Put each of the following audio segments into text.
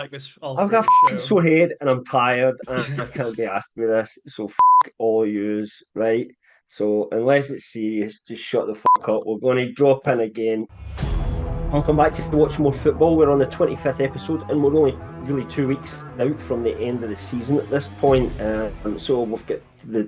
like this all I've through got a the fucking show. sore head and I'm tired and I can't be asked with this. So all yous, right? So unless it's serious, just shut the fuck up. We're going to drop in again. Welcome back to Watch More Football. We're on the 25th episode and we're only really 2 weeks out from the end of the season at this point. So we've got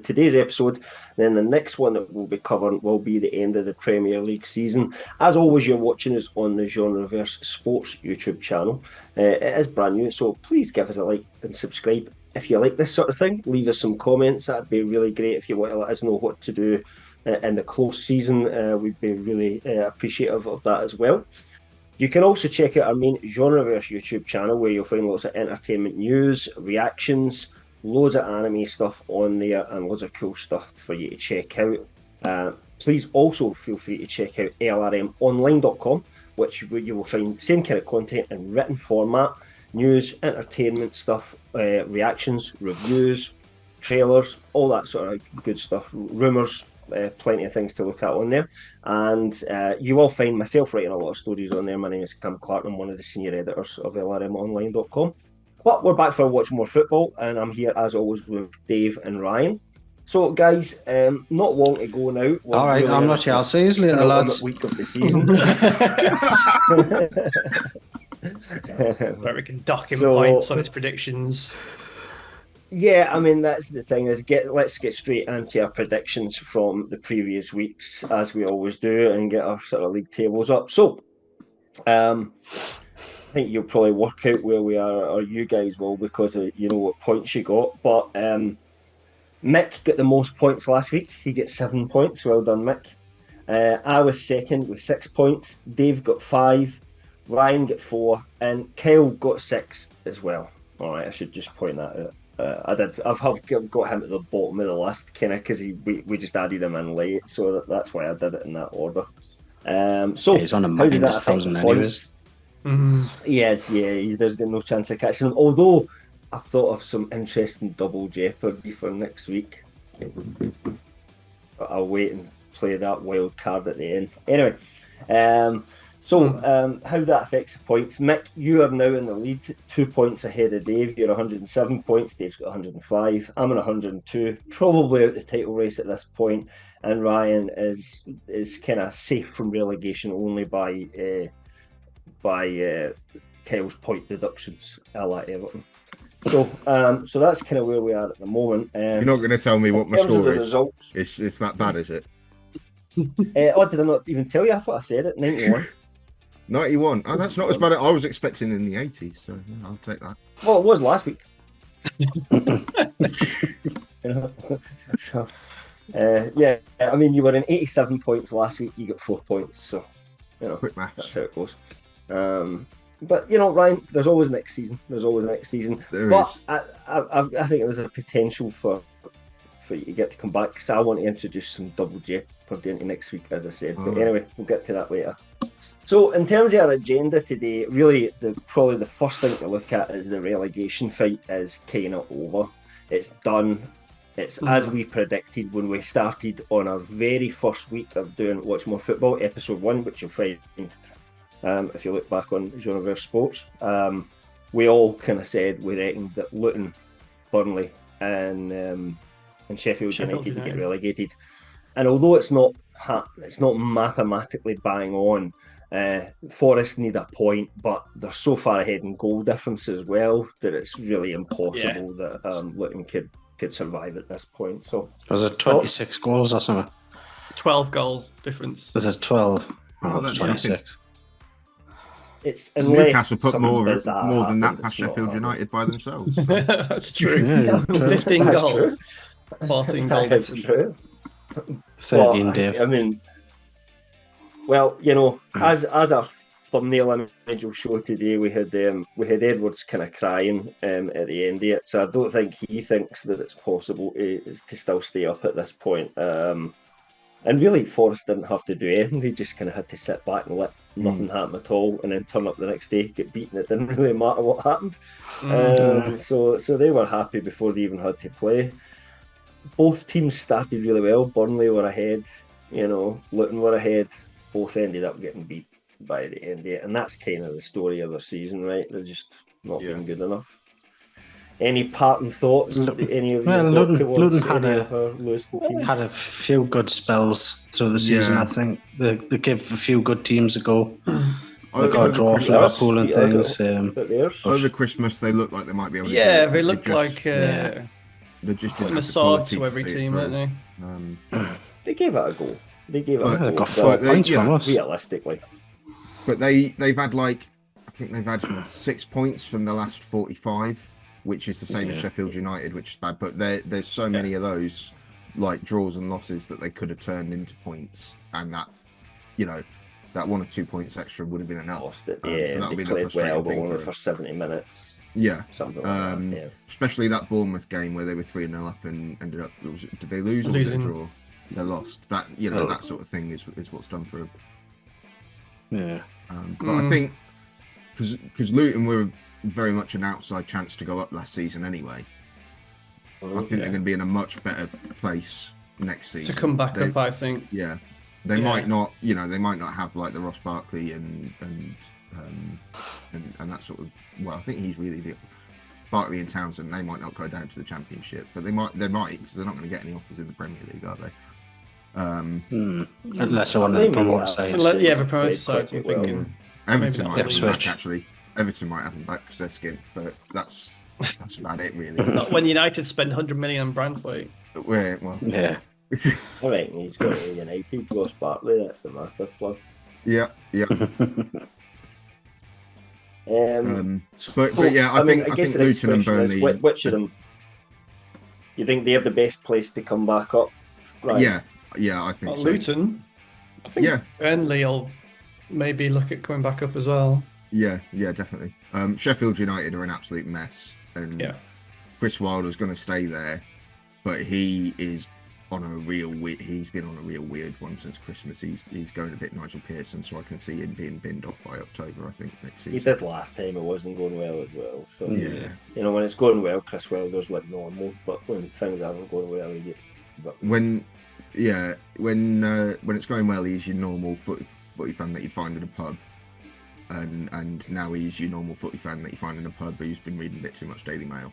today's episode. Then the next one that we'll be covering will be the end of the Premier League season. As always, you're watching us on the Genreverse Sports YouTube channel. It is brand new, so please give us a like and subscribe. If you like this sort of thing, leave us some comments. That'd be really great if you want to let us know what to do in the close season. We'd be really appreciative of that as well. You can also check out our main Genreverse YouTube channel where you'll find lots of entertainment news, reactions, loads of anime stuff on there, and loads of cool stuff for you to check out. Please also feel free to check out lrmonline.com, which you will find same kind of content in written format, news, entertainment stuff, reactions, reviews, trailers, all that sort of good stuff, rumours, plenty of things to look at on there. And you will find myself writing a lot of stories on there. My name is Cam Clark. I'm one of the senior editors of lrmonline.com. But we're back for Watch More Football, and I'm here as always with Dave and Ryan. So, guys, not long to go now. All right, really I'm not Chelsea's later, lads. Week of the season. Where we can dock him points on his predictions. Yeah, I mean that's the thing is let's get straight into our predictions from the previous weeks as we always do and get our sort of league tables up. So, I think you'll probably work out where we are, or you guys will, because of, you know what points you got. But Mick got the most points last week. He got 7 points. Well done, Mick. I was second with 6 points. Dave got 5. Ryan got 4, and Kyle got 6 as well. All right, I should just point that out. I've got him at the bottom of the list, kind of, because we just added him in late, so that's why I did it in that order. So he's on a -1,000 anyways. Yes, yeah, there's no chance of catching him. Although I've thought of some interesting double jeopardy for next week. But I'll wait and play that wild card at the end. Anyway, how that affects the points. Mick, you are now in the lead, 2 points ahead of Dave. You're 107 points. Dave's got 105. I'm on 102. Probably out the title race at this point. And Ryan is kind of safe from relegation only by Kyle's point deductions, a la Everton. So that's kind of where we are at the moment. You're not going to tell me what my score is. Results, it's that bad, is it? Did I not even tell you? I thought I said it. 91. 91. Oh, that's not as bad as I was expecting in the 80s, so yeah, I'll take that. Well, it was last week. Yeah, I mean, you were in 87 points last week. You got 4 points, so quick maths. That's how it goes. But Ryan, there's always next season. There is. I think there's a potential for you to get to come back, because I want to introduce some double jeopardy into next week, as I said. But anyway, we'll get to that later. So in terms of our agenda today, really probably the first thing to look at is the relegation fight is kind of over. It's done. It's as we predicted when we started on our very first week of doing Watch More Football, episode 1, which you'll find if you look back on Genreverse Sports. We all kind of said we reckoned that Luton, Burnley and Sheffield United would get relegated. And although it's not mathematically bang on, Forest need a point, but they're so far ahead in goal difference as well that it's really impossible that Luton could survive at this point. So was it 26 goals or something? 12 goals difference. Was it 12? Oh, that's 26. It's Newcastle put more than that past Sheffield United by themselves. So. That's true. Yeah, 15 That's goals. true. 14 goals. That's true. 13, Dave. I mean, well, as our thumbnail image will show today, we had Edwards kind of crying at the end of it. So I don't think he thinks that it's possible to still stay up at this point. And really, Forest didn't have to do anything. They just kind of had to sit back and let nothing happen at all, and then turn up the next day, get beaten. It didn't really matter what happened. So they were happy before they even had to play. Both teams started really well. Burnley were ahead, Luton were ahead. Both ended up getting beat by the end of it, and that's kind of the story of their season, right? They're just not been good enough. Any parting thoughts? Any of you Luton had had a few good spells through the season. I think they gave a few good teams a go. They got a draw for Liverpool and things. Over Christmas, they look like they might be able to. Yeah, they look like they just putting didn't a have the sword quality to every team, weren't they? They gave it a go. They got 4 points from us. Realistically, but they've had I think they've had 6 points from the last 45, which is the same as Sheffield United, which is bad. But there's so many of those like draws and losses that they could have turned into points, and that that 1 or 2 points extra would have been enough. Lost it, so that'll be the frustrating thing for 70 minutes. Yeah, something like that. Especially that Bournemouth game where they were 3-0 up and ended up. Did they lose or did they draw? They lost. That that sort of thing is what's done for them. Yeah, but I think because Luton were very much an outside chance to go up last season anyway. I think they're going to be in a much better place next season to come back up. I think. Yeah, they might not. They might not have like the Ross Barkley and that sort of. Well, I think he's really the Barkley and Townsend. They might not go down to the Championship, but they might because they're not going to get any offers in the Premier League, are they? Unless I want to promote sides. The promoter sides. I'm thinking. Everton might have them back actually. Everton might have them back because they're skint, but that's about it really. Not when United spend 100 million on Branthwaite. Well, yeah. I reckon he's going to United. Ross Barkley, that's the master plug. Yeah. But yeah, I think Luton and Burnley. Which of them? You think they have the best place to come back up? Right. Yeah, I think so. Luton. I think Burnley will maybe look at coming back up as well. Yeah, definitely. Sheffield United are an absolute mess, and Chris Wilder's going to stay there, but he is on a real he's been on a real weird one since Christmas. He's going a bit Nigel Pearson, so I can see him being binned off by October, I think, next season. He did last time, it wasn't going well as well. So when it's going well, Chris Wilder's like normal, but when things aren't going well, he gets when it's going well, he's your normal footy fan that you'd find in a pub. And now he's your normal footy fan that you find in a pub, but he's been reading a bit too much Daily Mail.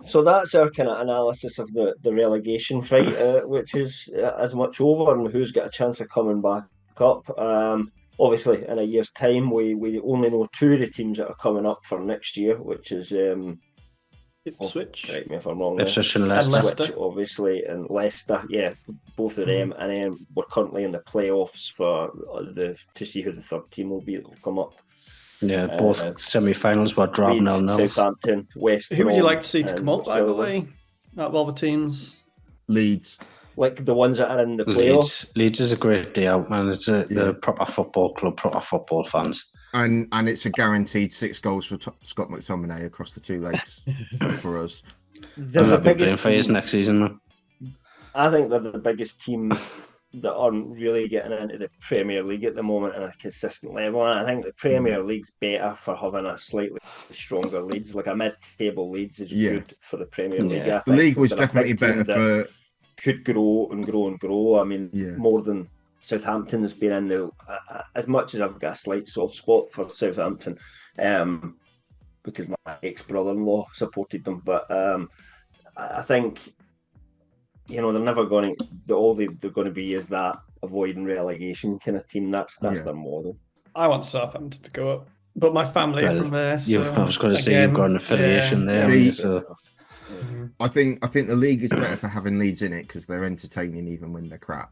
So that's our kind of analysis of the relegation fight, which is as much over, and who's got a chance of coming back up. Obviously, in a year's time, we only know 2 of the teams that are coming up for next year, which is Ipswich. Correct me if I'm wrong. Ipswich and Leicester. Leicester. Ipswich, obviously, and Leicester. Yeah, both of them. And then we're currently in the playoffs to see who the third team will be that will come up. Yeah, both semi-finals were drawn 0-0. Southampton, West Brom. Who would you like to see to come up, by the way? Out of all the teams? Leeds. Like the ones that are in the playoffs. Leeds is a great day out, man. It's the proper football club, proper football fans. And it's a guaranteed 6 goals for Scott McTominay across the 2 legs for us. They'll be playing for us next season, man. I think they're the biggest team that aren't really getting into the Premier League at the moment on a consistent level. And I think the Premier League's better for having a slightly stronger Leeds. Like a mid-table Leeds is good for the Premier League. The league was definitely better for... Could grow and grow and grow. I mean, more than Southampton has been in the... as much as I've got a slight soft spot for Southampton, because my ex-brother-in-law supported them. But I think... they're never going to. All they're going to be is that avoiding relegation kind of team. That's their model. I want Southampton to go up, but my family are from there. So I was going to say you've got an affiliation there. So. I think the league is better for having Leeds in it because they're entertaining even when they're crap.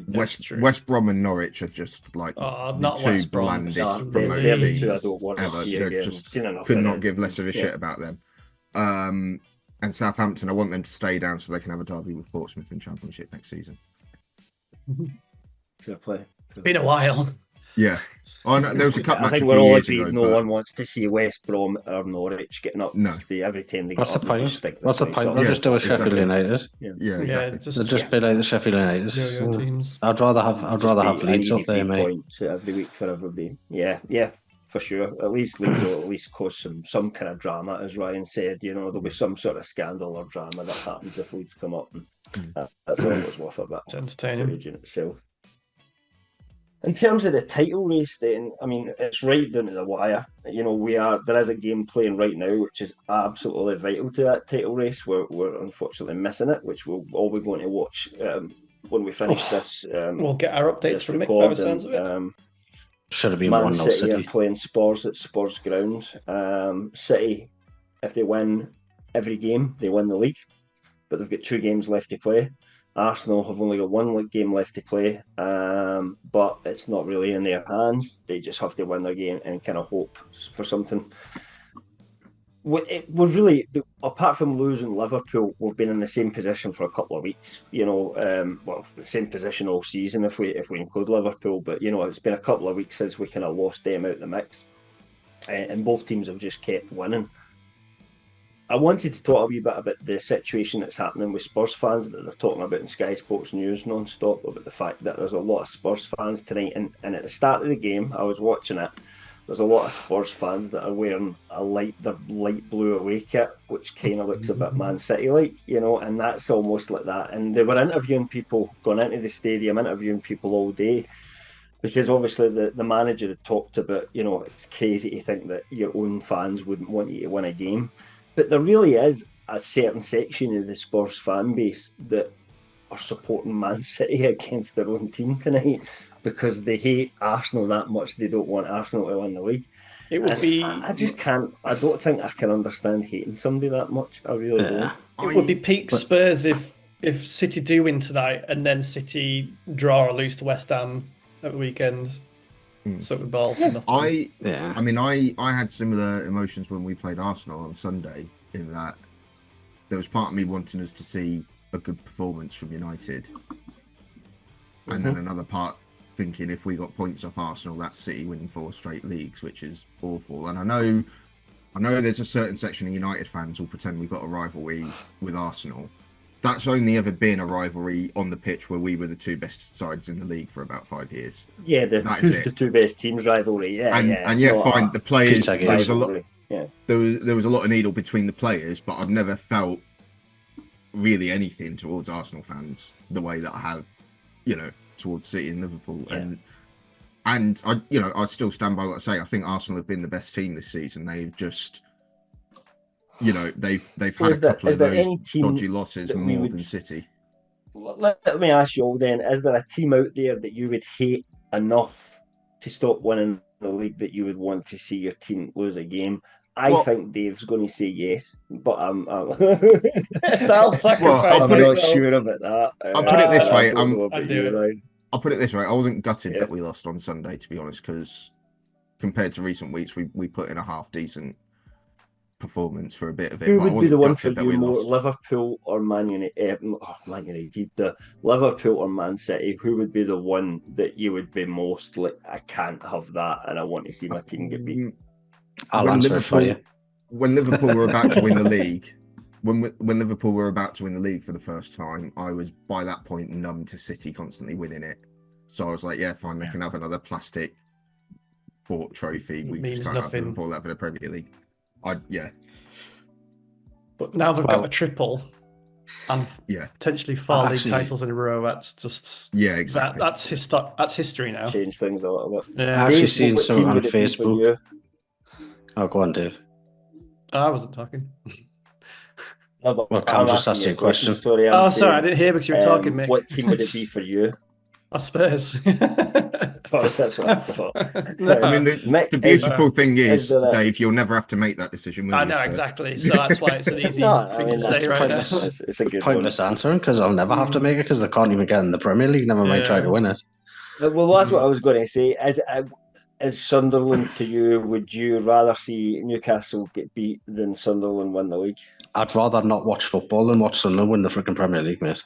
West Brom and Norwich are just like the 2 blandest promoted teams ever. Just could not give less of a shit about them. And Southampton, I want them to stay down so they can have a derby with Portsmouth in Championship next season. Fair play. Been a while. Yeah. Oh, no, there was a cup match. I think we're all agreed no one wants to see West Brom or Norwich getting up. No. Every time they get What's the point? What's the point? Up. They'll just do a Sheffield United. Yeah, exactly. They'll just be like the Sheffield United. Teams. I'd rather have Leeds up there, mate. Points every week for everybody. Yeah. For sure, at least Leeds will at least cause some kind of drama, as Ryan said. There'll be some sort of scandal or drama that happens if Leeds come up, and that's always worth a bit. It's entertaining in itself. In terms of the title race, then, I mean, it's right down to the wire. There is a game playing right now, which is absolutely vital to that title race. We're unfortunately missing it, which we'll all be going to watch when we finish this. We'll get our updates from Mick by the sounds of it. Should have been Man 1-0 City City. are playing Spurs at Spurs ground. City, if they win every game, they win the league, but they've got 2 games left to play. Arsenal have only got 1 game left to play, but it's not really in their hands. They just have to win their game and kind of hope for something. We're really, apart from losing Liverpool, we've been in the same position for a couple of weeks. The same position all season if we include Liverpool. But it's been a couple of weeks since we kind of lost them out the mix, and both teams have just kept winning. I wanted to talk a wee bit about the situation that's happening with Spurs fans that they're talking about in Sky Sports News non-stop, about the fact that there's a lot of Spurs fans tonight. And at the start of the game, I was watching it, there's a lot of Spurs fans that are wearing the light blue away kit, which kind of looks a bit Man City-like, and that's almost like that. And they were interviewing people, going into the stadium, interviewing people all day, because obviously the manager had talked about, it's crazy to think that your own fans wouldn't want you to win a game. But there really is a certain section of the Spurs fan base that are supporting Man City against their own team tonight because they hate Arsenal that much. They don't want Arsenal to win the league. It would be. I just can't. I don't think I can understand hating somebody that much. I really don't. It would be peak Spurs if City do win tonight and then City draw or lose to West Ham at the weekend. So we ball. I mean, I had similar emotions when we played Arsenal on Sunday, in that there was part of me wanting us to see a good performance from United, and then another part thinking if we got points off Arsenal, that's City winning 4 straight leagues, which is awful. And I know there's a certain section of United fans who'll pretend we've got a rivalry with Arsenal. That's only ever been a rivalry on the pitch where we were the 2 best sides in the league for about 5 years. Yeah, the 2 best teams rivalry. Yeah, fine. The players, there was a lot. Yeah, there was a lot of needle between the players, but I've never felt really anything towards Arsenal fans the way that I have, towards City and Liverpool. Yeah. And I still stand by what I say. I think Arsenal have been the best team this season. They've just. They've had a couple of those dodgy losses more than City. Let me ask you all then, is there a team out there that you would hate enough to stop winning the league that you would want to see your team lose a game? I think Dave's going to say yes, but I'm not sure about that. I'll put it this way. I'll put it this way. I wasn't gutted that we lost on Sunday, to be honest, because compared to recent weeks, we put in a half decent performance for a bit of it. Who would be the one for you more, Liverpool or Man United? Man United, the Liverpool or Man City? Who would be the one that you would be most like? I can't have that, and I want to see my team get beat. I'll answer it for you. When Liverpool were about to win the league, when Liverpool were about to win the league for the first time, I was by that point numb to City constantly winning it. So I was like, yeah, fine, they can have another plastic bought trophy. We just can't have Liverpool out for the Premier League. But now they've got a triple and potentially 4 league titles in a row. That's just exactly. That's history now. Change things a little bit. Yeah. I've actually seen something on Facebook. Oh, go on, Dave. I wasn't talking. Well, Cam just asked you a question. Sorry, I didn't hear because you were talking, Mick. What team would it be for you? Spurs. That's what I thought. I mean, the beautiful thing is, Dave, you'll never have to make that decision. I know, exactly. So that's why it's an easy thing to say right now. It's a good pointless answering because I'll never have to make it because they can't even get in the Premier League. Never mind try to win it. Well, that's what I was going to say. Is Sunderland to you? Would you rather see Newcastle get beat than Sunderland win the league? I'd rather not watch football than watch Sunderland win the freaking Premier League, mate.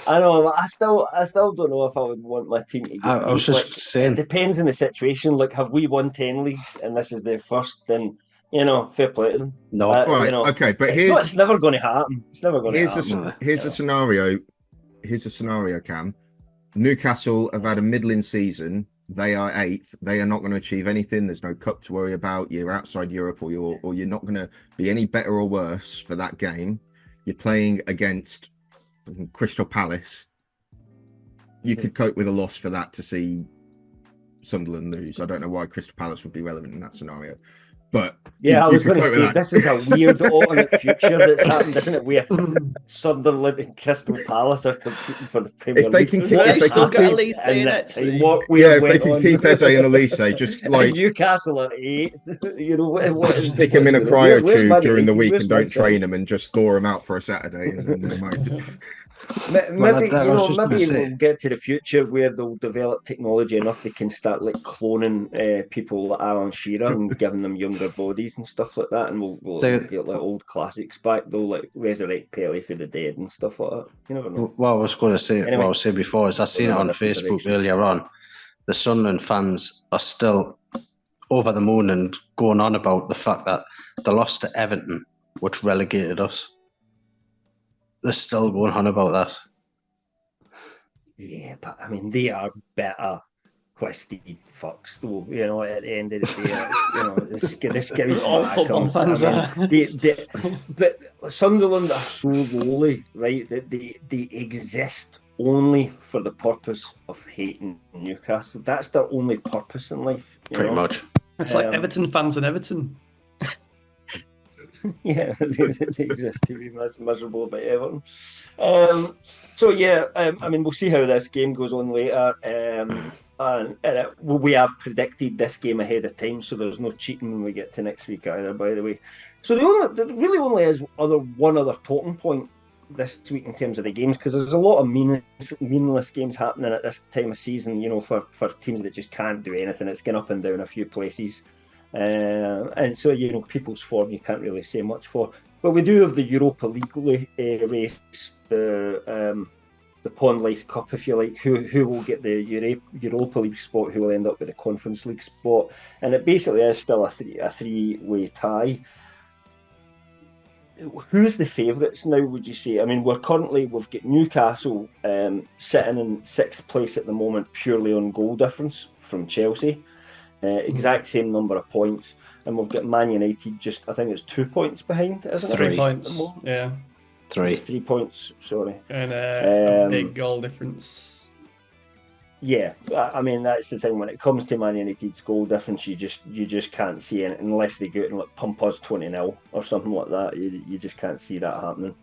I know, but I still don't know if I would want my team to get I was just saying. It depends on the situation. Like, have we won 10 leagues and this is their first? Then fair play to them. No, right, okay, but it's never going to happen. It's never going to happen. Here's a scenario. Here's a scenario, Cam. Newcastle have had a middling season. They are 8th. They are not going to achieve anything. There's no cup to worry about. You're outside Europe, or you're not going to be any better or worse for that game. You're playing against Crystal Palace. you could cope with a loss for that to see Sunderland lose. I don't know why Crystal Palace would be relevant in that scenario. But I was going to say, this is a weird alternate future that's happened, isn't it? Where Sunderland and Crystal Palace are competing for the Premier If they League. can keep, if they still can got keep, Elise in it. if they can keep Eze and Elise, just like Newcastle at 8th, you know, stick them in a cryo tube during the week and don't Man train them and just thaw them out for a Saturday. And then never mind. Maybe we'll get to the future where they'll develop technology enough they can start like cloning people like Alan Shearer and giving them younger bodies and stuff like that, and we'll get like old classics back. They'll like resurrect Pelé for the dead and stuff like that. You never know. What I was going to say, Anyway, what I was saying before is I seen it on Facebook earlier on. The Sunderland fans are still over the moon and going on about the fact that they lost to Everton, which relegated us. They're still going on about that. Yeah, but I mean, they are better twisted fucks, though. You know, at the end of the day, you know, this gives but Sunderland are so lowly, right? That they exist only for the purpose of hating Newcastle. That's their only purpose in life. Pretty much. It's like Everton fans and Everton. Yeah, they exist to be miserable about Everton. So yeah, I mean, we'll see how this game goes on later. And we have predicted this game ahead of time, so there's no cheating when we get to next week either. By the way, so there really only is one other talking point this week in terms of the games, because there's a lot of meaningless games happening at this time of season. You know, for teams that just can't do anything. It's going up and down a few places. And so, you know, people's form you can't really say much for, but we do have the Europa League race, the Pond Life Cup, if you like. Who will get the Europa League spot? Who will end up with the Conference League spot? And it basically is still a three-way tie. Who's the favourites now, would you say? I mean, we've got Newcastle sitting in 6th place at the moment, purely on goal difference from Chelsea. Exact same number of points, and we've got Man United just, I think it's 2 points behind, isn't it? 3 points, yeah. 3 points, sorry. And a big goal difference. Yeah, I mean, that's the thing. When it comes to Man United's goal difference, you just can't see it unless they go out and like pump us 20-0 or something like that. You just can't see that happening.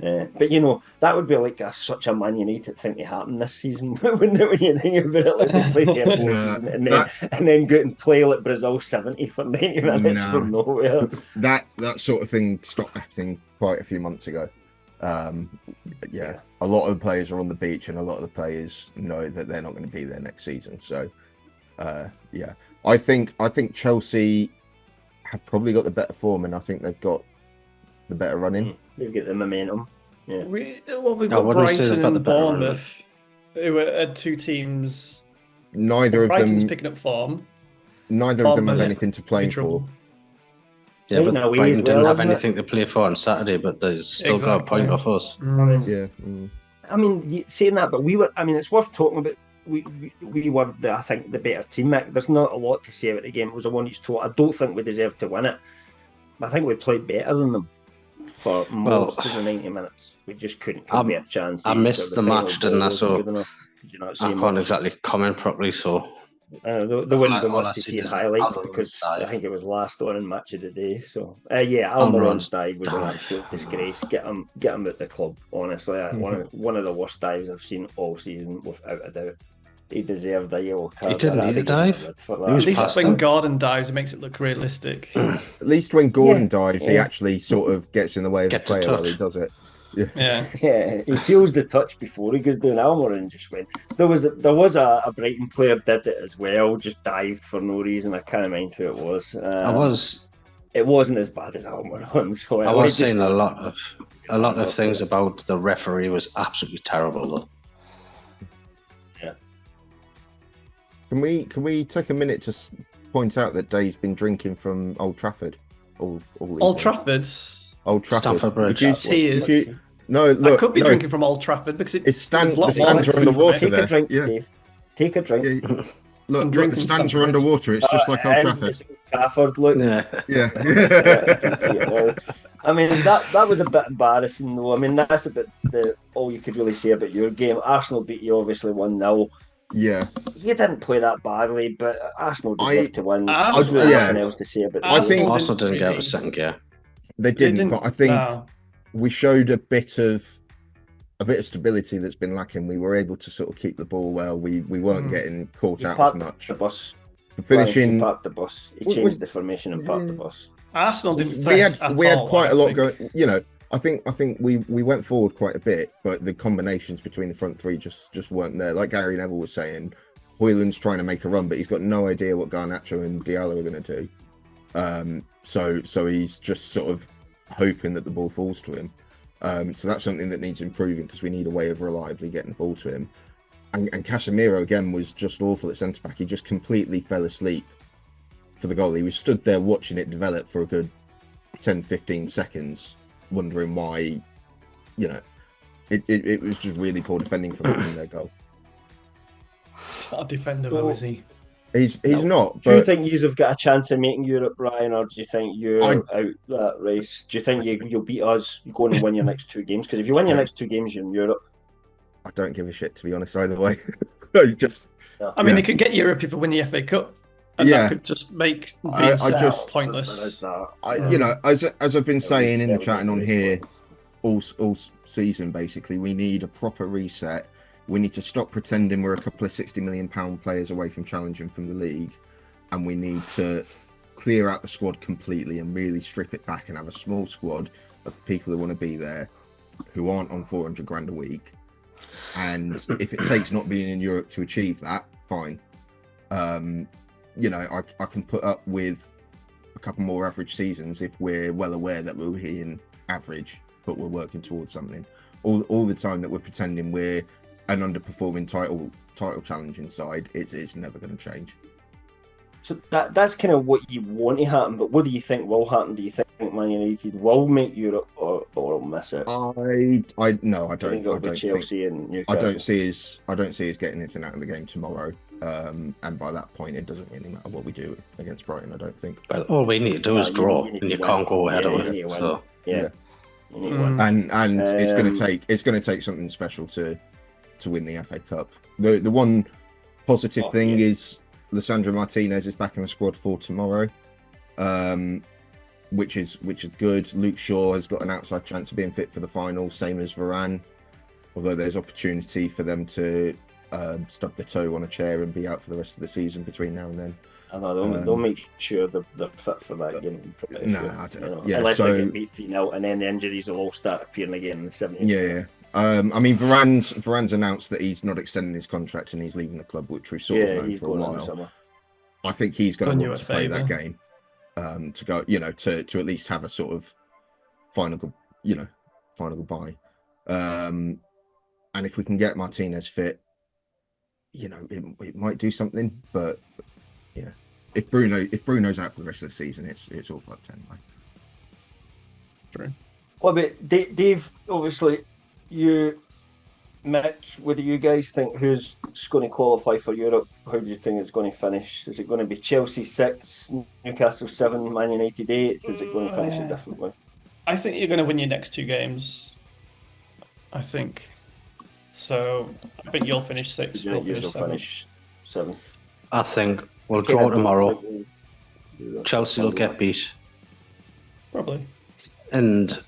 But you know, that would be like such a Man United thing to happen this season, wouldn't it? When you think about it, like we play terrible season and then go out and play like Brazil 70 for 90 minutes from nowhere. That sort of thing stopped happening quite a few months ago. Yeah, a lot of the players are on the beach, and a lot of the players know that they're not going to be there next season. So, yeah, I think Chelsea have probably got the better form, and I think they've got the better running. They've got the momentum. Yeah. We've got Brighton and Bournemouth, who are two teams. Neither of Brighton's them picking up form. Neither of them have anything to play for. Yeah, but Brighton didn't have anything to play for on Saturday, but they still got a point off us. Yeah. I mean, saying that, but we were. I mean, it's worth talking about. We were, I think, the better team. There's not a lot to say about the game. It was a one-each total. I don't think we deserved to win it. I think we played better than them for most of the 90 minutes. We just couldn't convert chances. I missed the match, didn't I? So I can't exactly comment properly. So there wouldn't be much to see in highlights because I think it was last on in match of the day. So yeah, Almiron's dive was an absolute disgrace. Get him at the club. Honestly, one of the worst dives I've seen all season, without a doubt. He deserved a yellow card. He didn't need a dive. At least when Gordon dives, it makes it look realistic. At least when Gordon dives, he actually sort of gets in the way of the player while he does it. Yeah. He feels the touch before he goes down. Almiron just went. There was a Brighton player did it as well, just dived for no reason. I can't mind who it was. It wasn't as bad as Almiron. So I was saying a lot of things about the referee was absolutely terrible though. Can we take a minute to point out that Dave's been drinking from Old Trafford? Old Trafford? Stamford Bridge. No, look. I could be drinking from Old Trafford because the stands are underwater there. Take a drink, Dave. Take a drink. Yeah. Look, the stands are underwater. It's just like Old Trafford. Trafford, look. Yeah. I mean, that was a bit embarrassing, though. I mean, that's a bit all you could really say about your game. Arsenal beat you obviously 1-0. Yeah, You didn't play that badly, but Arsenal deserved to win. Arsenal- There's really yeah. nothing else to say about the I game. think- Arsenal didn't get out of second gear. they didn't, but I think we showed a bit of stability that's been lacking. We were able to sort of keep the ball well. We weren't getting caught out as much. The bus. Finishing, he parked the bus. He changed the formation and parked the bus. Arsenal didn't. We had quite a lot going. You know, I think we went forward quite a bit, but the combinations between the front three just weren't there. Like Gary Neville was saying, Højlund's trying to make a run, but he's got no idea what Garnacho and Diallo are going to do. So he's just sort of hoping that the ball falls to him. So that's something that needs improving because we need a way of reliably getting the ball to him. And Casemiro again was just awful at centre back. He just completely fell asleep for the goal. He was stood there watching it develop for a good 10-15 seconds, wondering why. You know, it was just really poor defending from their goal. He's not a defender, though, is he? He's not. Do you think you've got a chance of making Europe, Ryan, or do you think you're out that race? Do you think you'll beat us going and win your next two games? Because if you win your next two games, you're in Europe. I don't give a shit, to be honest, either way. I mean, they could get Europe if we win the FA Cup. And that could just make being pointless. You know, as I've been saying in the chat and on here all season, basically, we need a proper reset. We need to stop pretending we're a couple of £60 million players away from challenging from the league, and we need to clear out the squad completely and really strip it back and have a small squad of people who want to be there, who aren't on 400 grand a week. And if it takes not being in Europe to achieve that, fine. You know, I can put up with a couple more average seasons if we're well aware that we're hitting average, but we're working towards something. All the time that we're pretending we're an underperforming title challenging side, it's never going to change. So that's kind of what you want to happen, but what do you think will happen? Do you think Man United will make Europe or will miss it? I don't Chelsea and Newcastle. I don't see us getting anything out of the game tomorrow. And by that point, it doesn't really matter what we do against Brighton. I don't think. Well, all we need to do is draw, and you can't go ahead of it. So. Yeah. And it's going to take something special to win the FA Cup. The one positive thing is Lisandro Martinez is back in the squad for tomorrow, which is good. Luke Shaw has got an outside chance of being fit for the final, same as Varane. Although there's opportunity for them to stub their toe on a chair and be out for the rest of the season between now and then. I know they'll make sure they're fit for that game. I don't know. Yeah, unless they get beat 3-0 and then the injuries will all start appearing again in the 70th. Yeah. I mean, Varane's announced that he's not extending his contract and he's leaving the club, which we've sort of known for a while. I think he's going to want to play that game to go, to at least have a sort of final goodbye. And if we can get Martinez fit, it might do something. But yeah, if Bruno's out for the rest of the season, it's all fucked anyway. True. Well, but Dave, obviously. Mick, what do you guys think? Who's going to qualify for Europe? How do you think it's going to finish? Is it going to be Chelsea 6, Newcastle 7, Man United 8? Is it going to finish a different way? I think you're going to win your next two games. I think. So I think you'll finish 6. You'll finish 7. I think we'll draw tomorrow. Chelsea will get beat. Probably. And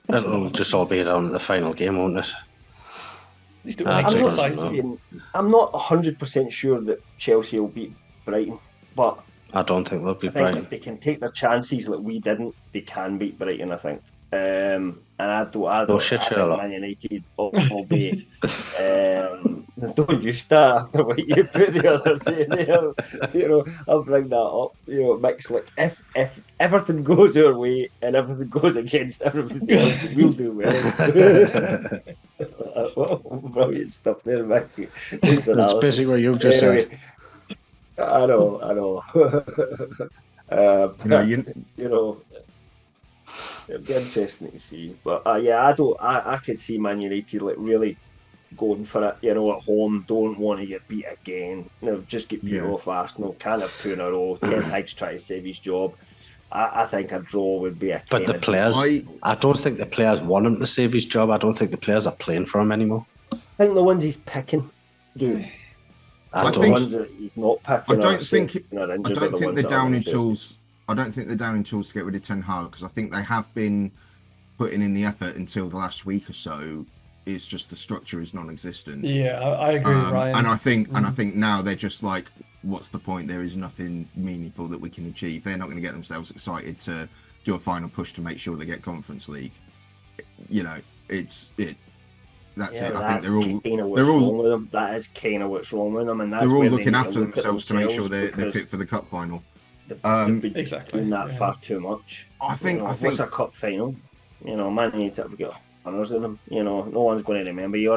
it'll just all be down to the final game, won't it? At least it will make I'm not 100% sure that Chelsea will beat Brighton, but I don't think they'll beat Brighton. Brighton. If they can take their chances like we didn't, they can beat Brighton, I think. And I think Man United will be. Don't you start after what you put the other day there. I'll bring that up. Mix, like if everything goes our way and everything goes against everybody else, we'll do well. Brilliant stuff there, Mickey. It's basically what you've just said. I know. It'll be interesting to see, but I could see Man United like really going for it. At home, don't want to get beat again. Just get beat off Arsenal. Can't have 2 in a row. Ten Hag's trying to save his job. I think a draw would be a. But the players, I don't think the players want him to save his job. I don't think the players are playing for him anymore. I think the ones he's picking do. I think the ones that he's not picking. I don't think the downing tools. I don't think the downing tools to get rid of Ten Hag, because I think they have been putting in the effort until the last week or so. It's just the structure is non-existent. Yeah, I agree, Ryan. And I think now they're just like, what's the point? There is nothing meaningful that we can achieve. They're not going to get themselves excited to do a final push to make sure they get Conference League. You know, that's it. I think they're all with them. That is kind of what's wrong with them, and that's they're all looking after themselves to make sure they're fit for the cup final. Exactly, doing that far too much. I think what's a cup final? You know, Man United have got honours in them. You know, no one's going to remember. You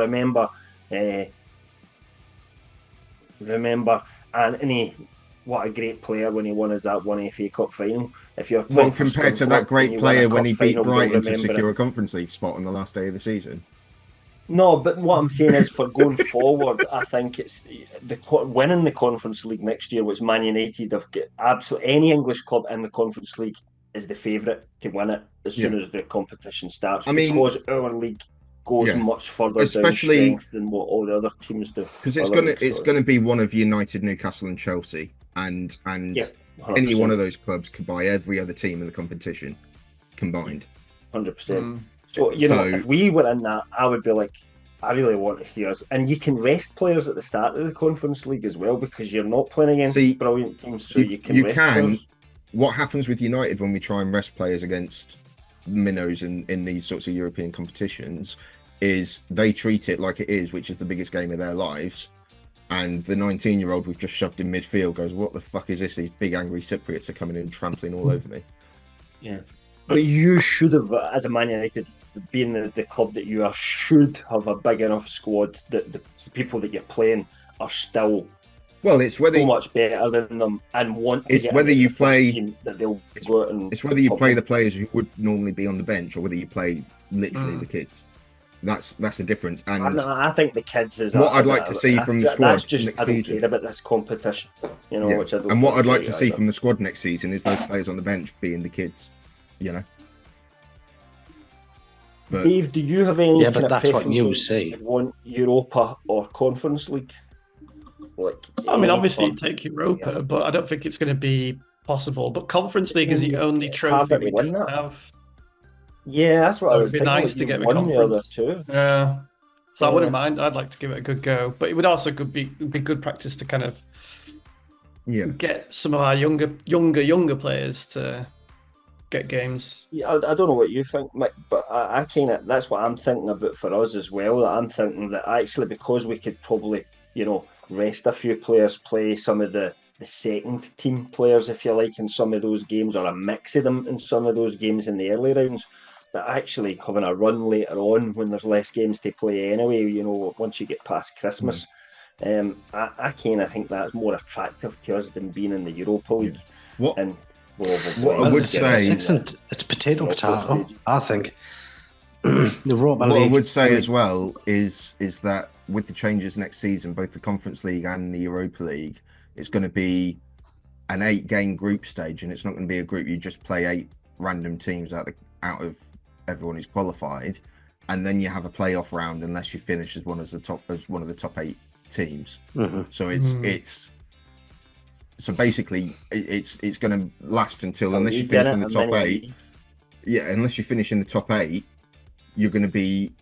remember Anthony. What a great player when he won us that one FA Cup final. If you're compared to that great player when he beat Brighton to secure a Conference League spot on the last day of the season. No, but what I'm saying is, for going forward, I think it's winning the Conference League next year, which Man United have got absolutely any English club in the Conference League is the favourite to win it as soon as the competition starts. Because our league goes much further down strength than what all the other teams do. Because it's gonna be one of United, Newcastle, and Chelsea, and any one of those clubs could buy every other team in the competition combined. 100%. So, if we were in that, I would be like, I really want to see us. And you can rest players at the start of the Conference League as well, because you're not playing against brilliant teams, so you can rest players. What happens with United when we try and rest players against minnows in these sorts of European competitions is they treat it like it is, which is the biggest game of their lives. And the 19-year-old we've just shoved in midfield goes, what the fuck is this? These big angry Cypriots are coming in and trampling all over me. Yeah. But you should have, as a Man United, being the club that you are, should have a big enough squad that the people that you're playing are still it's whether so much better than them and want to it's whether you play that they'll go out and it's whether you play the players who would normally be on the bench or whether you play literally the kids. That's the difference. And I think the kids is what I'd like to see from the squad next season. I don't care about this competition, which I don't. And what I'd like to see from the squad next season is those players on the bench being the kids. But, Dave, do you have any? Yeah, but that's what you say. Want Europa or Conference League? Obviously you take Europa, but I don't think it's going to be possible. But Conference League is the only trophy we don't have. Yeah, that's what I was thinking. It'd be nice to get a conference too. Yeah, so I wouldn't mind. I'd like to give it a good go, but it would also be good practice to kind of get some of our younger players to get games. Yeah, I don't know what you think, Mick, but I kind of that's what I'm thinking about for us as well. That I'm thinking that actually because we could probably rest a few players, play some of the second team players, if you like, in some of those games, or a mix of them in some of those games in the early rounds, that actually having a run later on when there's less games to play anyway, once you get past Christmas. I kind of think that's more attractive to us than being in the Europa League. What I would say, it's potato. I think the Europa League. What I would say as well is that with the changes next season, both the Conference League and the Europa League, it's going to be an 8-game group stage, and it's not going to be a group you just play 8 random teams out of everyone who's qualified, and then you have a playoff round unless you finish as one of the top 8 teams. So it's so basically it's going to last until unless you finish in the top 8. Yeah, unless you finish in the top 8, you're going to be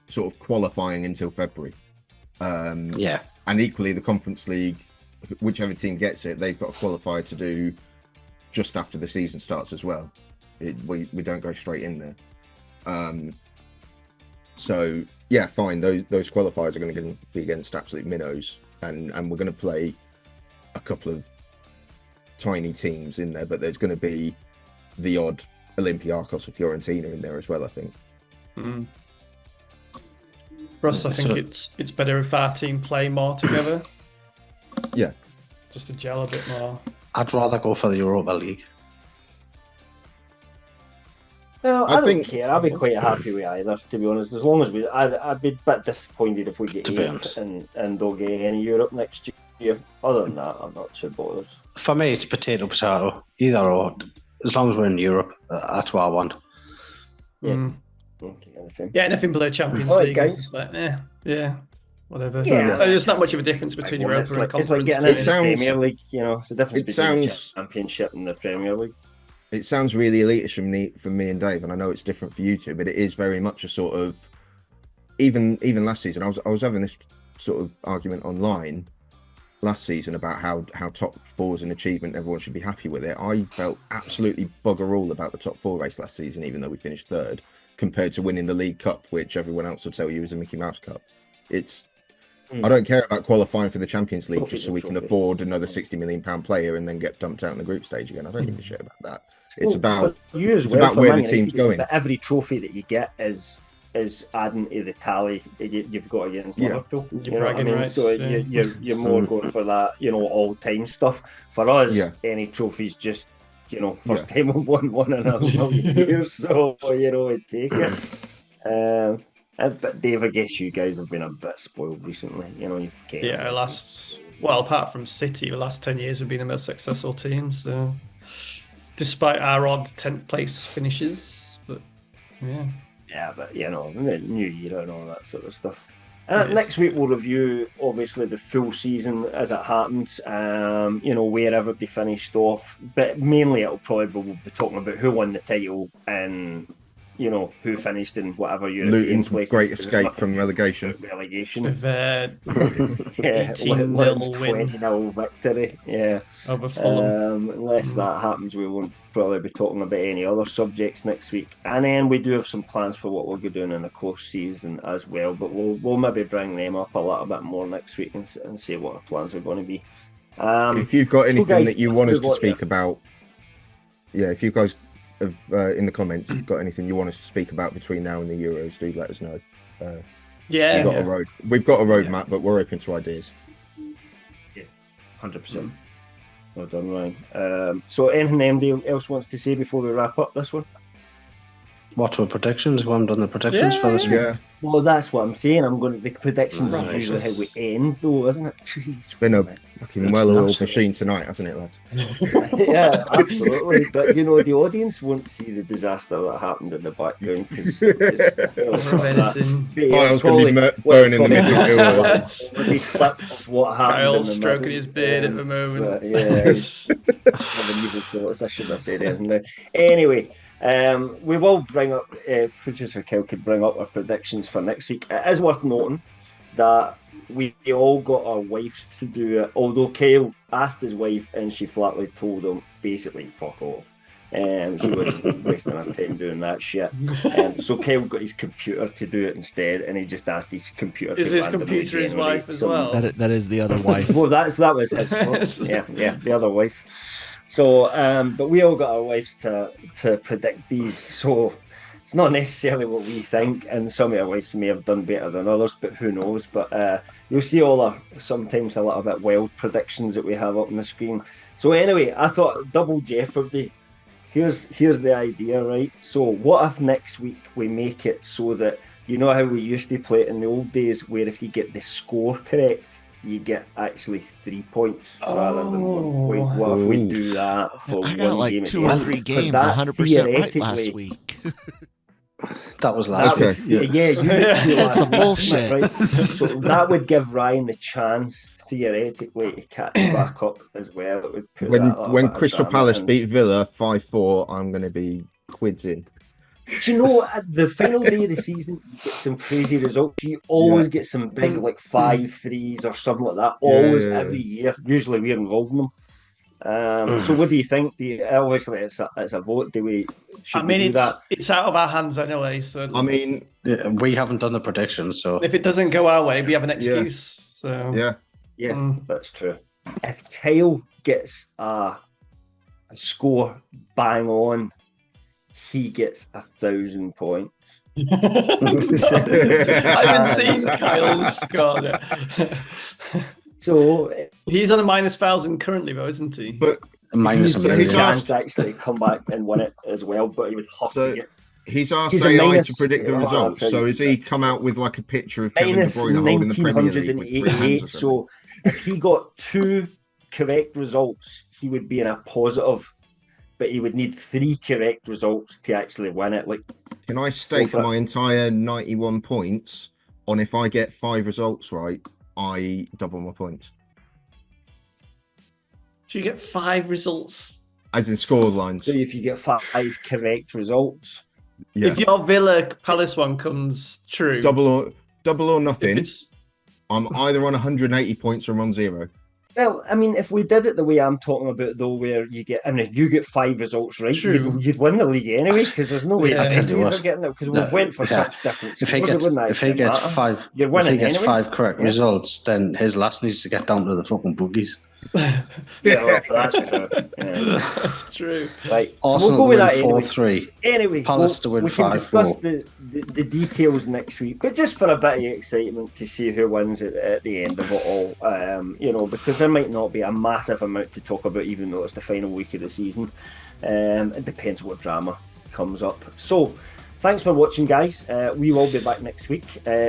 sort of qualifying until February. And equally the Conference League, whichever team gets it, they've got a qualifier to do just after the season starts as well. We don't go straight in there. So yeah, fine. Those qualifiers are going to be against absolute minnows, and we're going to play a couple of tiny teams in there, but there's going to be the odd Olympiacos or Fiorentina in there as well, I think. Russ, I think it's better if our team play more together. Yeah. Just to gel a bit more. I'd rather go for the Europa League. Well, I don't care. I'd be quite happy with either, to be honest. As long as I'd be a bit disappointed if we get 8 and don't get any Europe next year. Other than that, I'm not too bothered. For me, it's potato. Either or. as long as we're in Europe, that's what I want. Yeah. Yeah, anything below Champions League is just like, whatever. Yeah, there's not much of a difference between Europa and Conference. It's like getting into the Premier League, it's the difference between the Championship and the Premier League. It sounds really elitist from me and Dave, and I know it's different for you two, but it is very much a sort of, even last season, I was having this sort of argument online last season about how top four is an achievement, everyone should be happy with it. I felt absolutely bugger all about the top four race last season, even though we finished third, compared to winning the League Cup, which everyone else would tell you is a Mickey Mouse Cup. I don't care about qualifying for the Champions League just so we can afford another £60 million player and then get dumped out in the group stage again. I don't give a shit about that. It's about where the team's going. But every trophy that you get is adding to the tally you've got against Liverpool. You know what I mean? So you're more going for that, all-time stuff. For us, any trophy's just, first time we've won one in a million years, so we'd take it. But Dave, I guess you guys have been a bit spoiled recently. Apart from City, the last 10 years we've been the most successful team. So, despite our odd 10th place finishes, but but new year and all that sort of stuff. Next week we'll review obviously the full season as it happens. Where everybody finished off, but mainly we'll be talking about who won the title and who finished in whatever European place. Great escape from relegation. With 20-0 victory. Over Fulham. Unless that happens, we won't probably be talking about any other subjects next week. And then we do have some plans for what we'll be doing in the close season as well. But we'll maybe bring them up a little bit more next week and see what our plans are going to be. If you've got anything that you want us to speak about, if you guys have in the comments got anything you want us to speak about between now and the Euros, do let us know. We've got a roadmap, but we're open to ideas. 100%. Well done, Ryan. So anything anybody else wants to say before we wrap up this one? What were predictions? We haven't done the predictions for this week. Well, that's what I'm saying. The predictions is usually how we end, though, isn't it? Jeez, it's been a fucking well-oiled machine tonight, hasn't it, lads? Yeah, absolutely. But the audience won't see the disaster that happened in the background because I was going to be burning the middle. What happened? Kyle's stroking his beard at the moment. Having evil thoughts. I shouldn't have said anything now. Anyway. We will bring up, producer Kyle could bring up our predictions for next week. It is worth noting that we all got our wives to do it, although Kyle asked his wife and she flatly told him basically fuck off. She was wasting her time doing that shit. So Kyle got his computer to do it instead, and he just asked his computer to his computer his wife as well? That is the other wife. Well, that was his fault. Yeah, the other wife. So, but we all got our wives to predict these, so it's not necessarily what we think, and some of our wives may have done better than others, but who knows. But you'll see all our sometimes a little bit wild predictions that we have up on the screen. So anyway, I thought double jeopardy. Here's the idea, right? So what if next week we make it so that, how we used to play it in the old days, where if you get the score correct, you get actually 3 points rather than 1 point. What if we do that for I got one game? 2 or 3 games 100% right last week. That was last week. That's some bullshit. Right? So that would give Ryan the chance, theoretically, to catch back up as well. It would put when Crystal Palace beat Villa 5-4, I'm going to be quids in. Do you know, at the final day of the season, you get some crazy results. You always get some big, 5-3s or something like that. Always, every year. Usually we're involved in them. So what do you think? Obviously, it's a vote. Do we do that? It's out of our hands anyway. So we haven't done the predictions. So if it doesn't go our way, we have an excuse. Yeah, that's true. If Kyle gets a score bang on, he gets 1,000 points. I haven't seen Kyle's score. So he's on a -1,000 currently, though, isn't he? But minus a million. He's asked to actually come back and win it as well, but he would have to get. He's asked AI to predict the results. So has he come out with a picture of Kevin De Bruyne holding the Premier League with 3 hands? So if he got 2 correct results, he would be in a positive but he would need 3 correct results to actually win it. Like, can I stake my entire 91 points on if I get 5 results right, I double my points? Do you get 5 results? As in score lines. So if you get 5 correct results. Yeah. If your Villa Palace one comes true. Double or nothing. I'm either on 180 points or I'm on 0. Well, I mean, if we did it the way I'm talking about, though, where you get, I mean, if you get 5 results right, you'd win the league anyway, because there's no way the enemies are getting it, because we've went for such different scores. If he gets 5 correct results, then his last needs to get down to the fucking boogies. Well, that's true. That's true. Right, Arsenal so we'll go with that 4-3. Anyway, Palace to win 5-4. We can discuss the details next week, but just for a bit of excitement to see who wins at the end of it all, because there might not be a massive amount to talk about, even though it's the final week of the season. It depends what drama comes up. So, thanks for watching, guys. We will be back next week.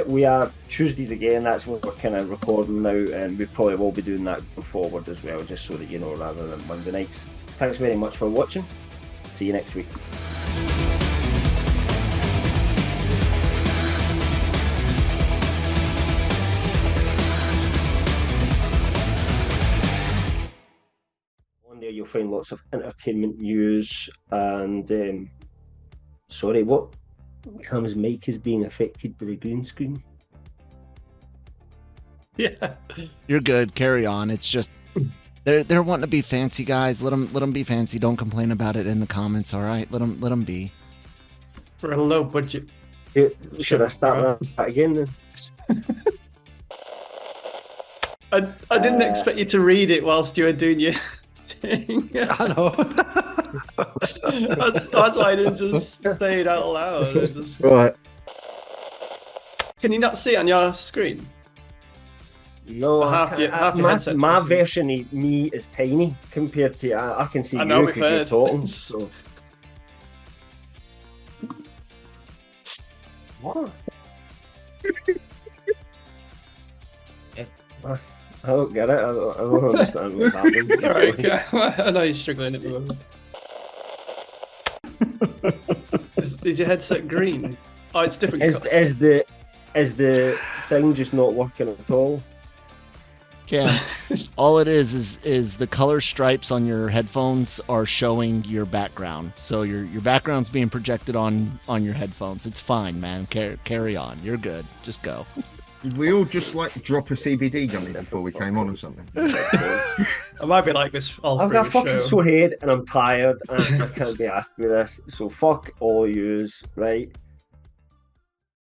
We are Tuesdays again. That's what we're kind of recording now, and we probably will be doing that going forward as well, just so that you know, rather than Monday nights. Thanks very much for watching. See you next week. On there, you'll find lots of entertainment news and. Sorry, what? Cam's mic is being affected by the green screen. Yeah, you're good. Carry on. It's just they're wanting to be fancy, guys. Let them be fancy. Don't complain about it in the comments. All right, let them be. For a low budget. Should I start that again then? I didn't expect you to read it whilst you were doing your thing. I know. That's why I didn't just say it out loud. Right. Can you not see it on your screen? No, my version of me is tiny compared to I can see you because you're talking. So. What? I don't get it. I don't understand what's happening. Right, okay. I know you're struggling at the moment. Is your headset green? Oh, it's different. Is the thing just not working at all? Cam, all it is the color stripes on your headphones are showing your background. So your background's being projected on your headphones. It's fine, man. Carry on. You're good. Just go. Did we all just drop a CBD gummy before we came on or something? I might be like this all I've got a fucking show. sore head and I'm tired and I can't be asked with this. So fuck all yous, right?